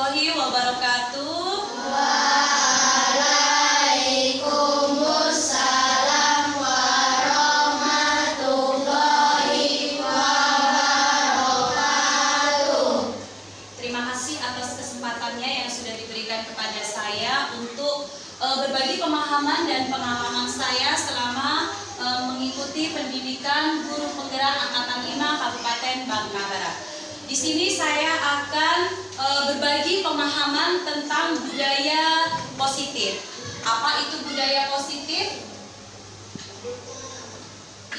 warahmatullahi wabarakatuh. Waalaikumsalam warahmatullahi wabarakatuh. Terima kasih atas kesempatannya yang sudah diberikan kepada saya untuk berbagi pemahaman dan pengalaman saya selama mengikuti pendidikan guru penggerak Angkatan 5 Kabupaten Bangka Barat. Di sini saya akan berbagi pemahaman tentang budaya positif. Apa itu budaya positif?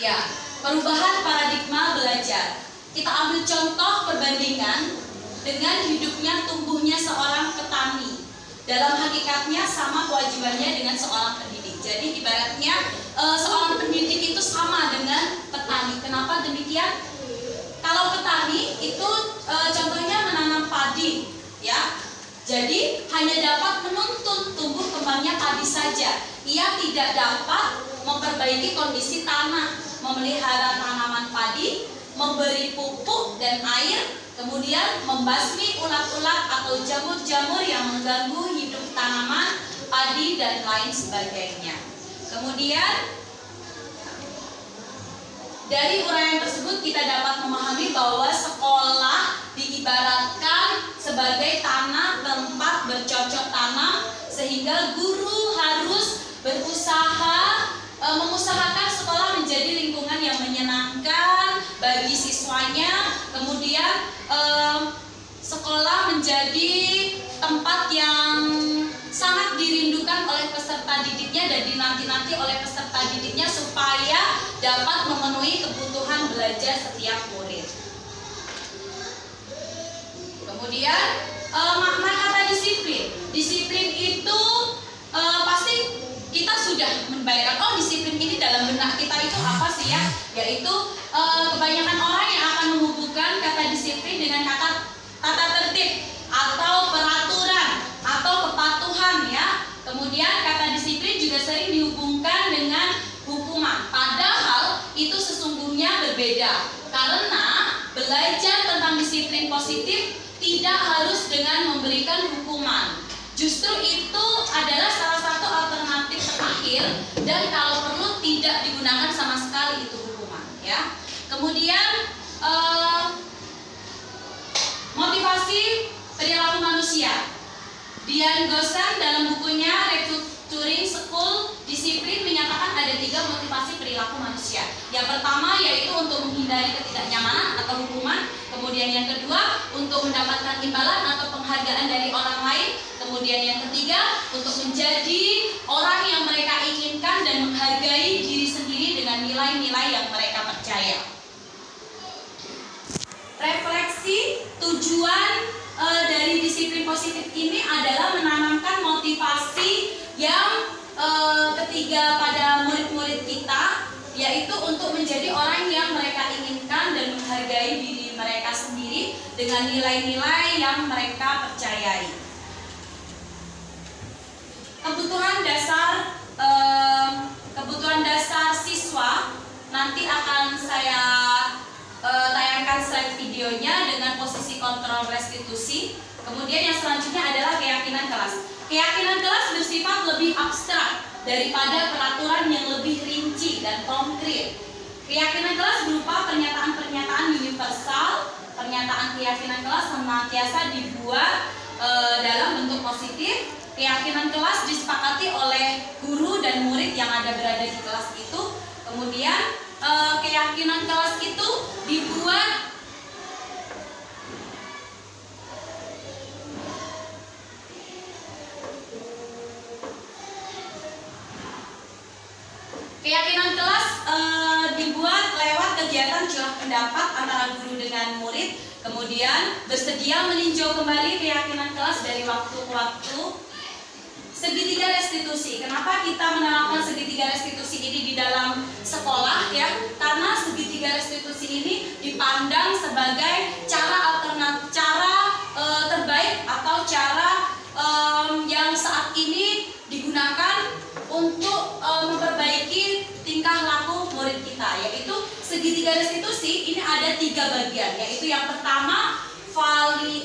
Ya, perubahan paradigma belajar. Kita ambil contoh perbandingan dengan hidupnya tumbuhnya seorang petani. Dalam hakikatnya sama kewajibannya dengan seorang pendidik. Jadi ibaratnya seorang pendidik itu sama dengan petani. Kenapa demikian? Kalau petani itu contohnya menanam padi, ya. Jadi hanya dapat menuntun tumbuh kembangnya padi saja. Ia tidak dapat memperbaiki kondisi tanah, memelihara tanaman padi, memberi pupuk dan air, kemudian membasmi ulat-ulat atau jamur-jamur yang mengganggu hidup tanaman, padi dan lain sebagainya. Kemudian dari uraian tersebut kita dapat memahami bahwa sekolah diibaratkan sebagai tanah tempat bercocok tanam, sehingga guru harus berusaha mengusahakan sekolah menjadi lingkungan yang menyenangkan bagi siswanya. Kemudian sekolah menjadi tempat yang sangat dirindukan oleh peserta didiknya dan dinanti-nanti oleh peserta didiknya supaya dapat memenuhi kebutuhan belajar setiap murid. Kemudian makna kata disiplin. Disiplin itu pasti kita sudah membayangkan, oh disiplin ini dalam benak kita itu apa sih ya? Yaitu kebanyakan orang yang akan menghubungkan kata disiplin dengan kata tata tertib atau peraturan atau kepatuhan ya. Kemudian kata disiplin juga sering dihubungkan dengan hukuman. Padahal itu sesungguhnya berbeda. Karena belajar tentang disiplin positif tidak harus dengan memberikan hukuman. Justru itu adalah salah satu alternatif terakhir dan kalau perlu tidak digunakan sama sekali itu hukuman ya. Kemudian motivasi perilaku manusia. Dian Gosan dalam bukunya Restructuring School Disiplin menyatakan ada 3 motivasi perilaku manusia. Yang pertama yaitu untuk menghindari ketidaknyamanan atau hukuman. Kemudian yang kedua untuk mendapatkan imbalan atau penghargaan dari orang lain. Kemudian yang ketiga untuk menjadi orang yang mereka inginkan dan menghargai diri sendiri dengan nilai-nilai yang mereka percaya. Refleksi tujuan dari disiplin positif ini adalah menanamkan motivasi yang ketiga pada murid-murid kita, yaitu untuk menjadi orang yang mereka inginkan dan menghargai diri mereka sendiri dengan nilai-nilai yang mereka percayai. Kebutuhan dasar siswa nanti akan saya tayangkan slide videonya dengan posisi kontrol restitusi. Kemudian yang selanjutnya adalah keyakinan kelas. Keyakinan kelas bersifat lebih abstrak daripada peraturan yang lebih rinci dan konkret. Keyakinan kelas berupa pernyataan-pernyataan universal. Pernyataan keyakinan kelas senantiasa dibuat dalam bentuk positif. Keyakinan kelas disepakati oleh guru dan murid yang berada di kelas itu. Kemudian keyakinan kelas itu dibuat lewat kegiatan curah pendapat antara guru dengan murid. Kemudian bersedia meninjau kembali keyakinan kelas dari waktu ke waktu. Segitiga restitusi. Kenapa kita menerapkan segitiga restitusi ini di dalam sekolah ya? Karena segitiga restitusi ini dipandang sebagai cara terbaik atau cara yang saat ini digunakan untuk memperbaiki tingkah laku murid kita, yaitu segitiga restitusi ini ada 3 bagian, yaitu yang pertama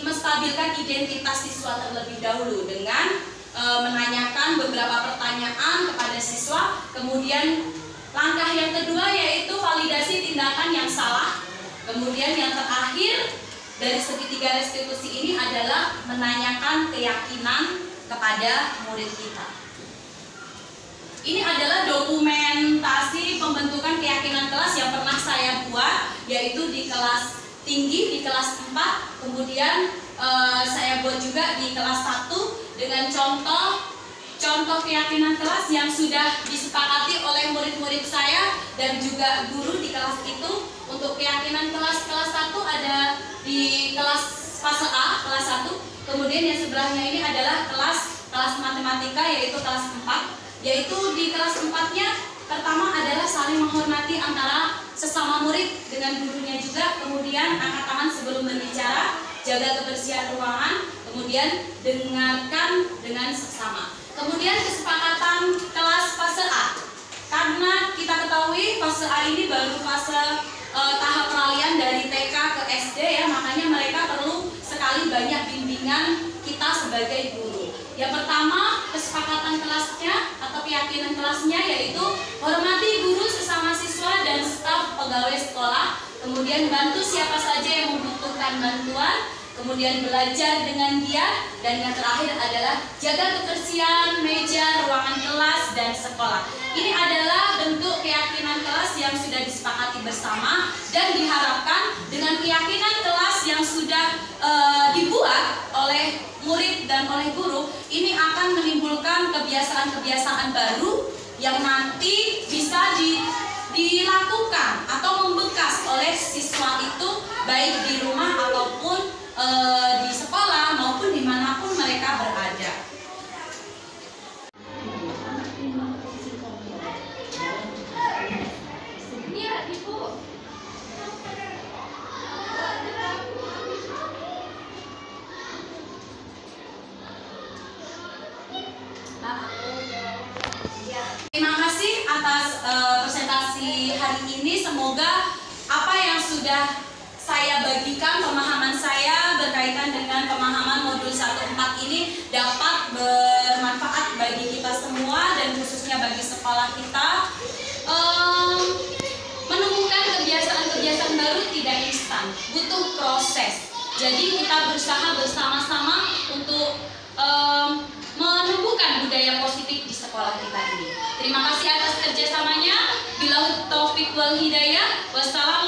menstabilkan identitas siswa terlebih dahulu dengan menanyakan beberapa pertanyaan kepada siswa. Kemudian langkah yang kedua yaitu validasi tindakan yang salah. Kemudian yang terakhir dari segitiga restitusi ini adalah menanyakan keyakinan kepada murid kita. Ini adalah dokumentasi pembentukan keyakinan kelas yang pernah saya buat, yaitu di kelas tinggi, di kelas 4. Kemudian saya buat juga di kelas 1 dengan contoh keyakinan kelas yang sudah disepakati oleh murid-murid saya dan juga guru di kelas itu. Untuk keyakinan kelas 1 ada di kelas fase A, kelas 1. Kemudian yang sebelahnya ini adalah kelas matematika, yaitu kelas 4. Yaitu di kelas 4-nya pertama adalah saling menghormati antara sesama murid dengan gurunya juga. Kemudian angkat tangan sebelum berbicara, jaga kebersihan ruangan, kemudian dengarkan dengan seksama. Kemudian kesepakatan kelas fase A. Karena kita ketahui fase A ini baru fase tahap peralihan dari TK ke SD ya, makanya mereka perlu sekali banyak bimbingan kita sebagai guru. Yang pertama, kesepakatan kelasnya atau keyakinan kelasnya yaitu hormati guru sesama siswa dan staf pegawai sekolah. Kemudian bantu siapa saja yang membutuhkan bantuan. Kemudian belajar dengan giat. Dan yang terakhir adalah jaga kebersihan meja, ruangan kelas, dan sekolah. Ini adalah bentuk keyakinan kelas yang sudah disepakati bersama dan diharapkan dengan keyakinan kelas yang sudah dibuat oleh murid dan oleh guru, ini akan menimbulkan kebiasaan-kebiasaan baru yang nanti bisa dilakukan atau membekas oleh siswa itu baik di rumah ataupun di sekolah maupun dimanapun mereka berada. Terima kasih atas presentasi hari ini. Semoga apa yang sudah saya bagikan, pemahaman saya berkaitan dengan pemahaman modul 1.4 ini dapat bermanfaat bagi kita semua dan khususnya bagi sekolah kita. Menemukan kebiasaan-kebiasaan baru tidak instan, butuh proses. Jadi kita berusaha bersama-sama untuk menumbuhkan budaya positif di sekolah kita ini. Terima kasih atas kerjasamanya. Billahi taufiq wal hidayah. Wassalamualaikum.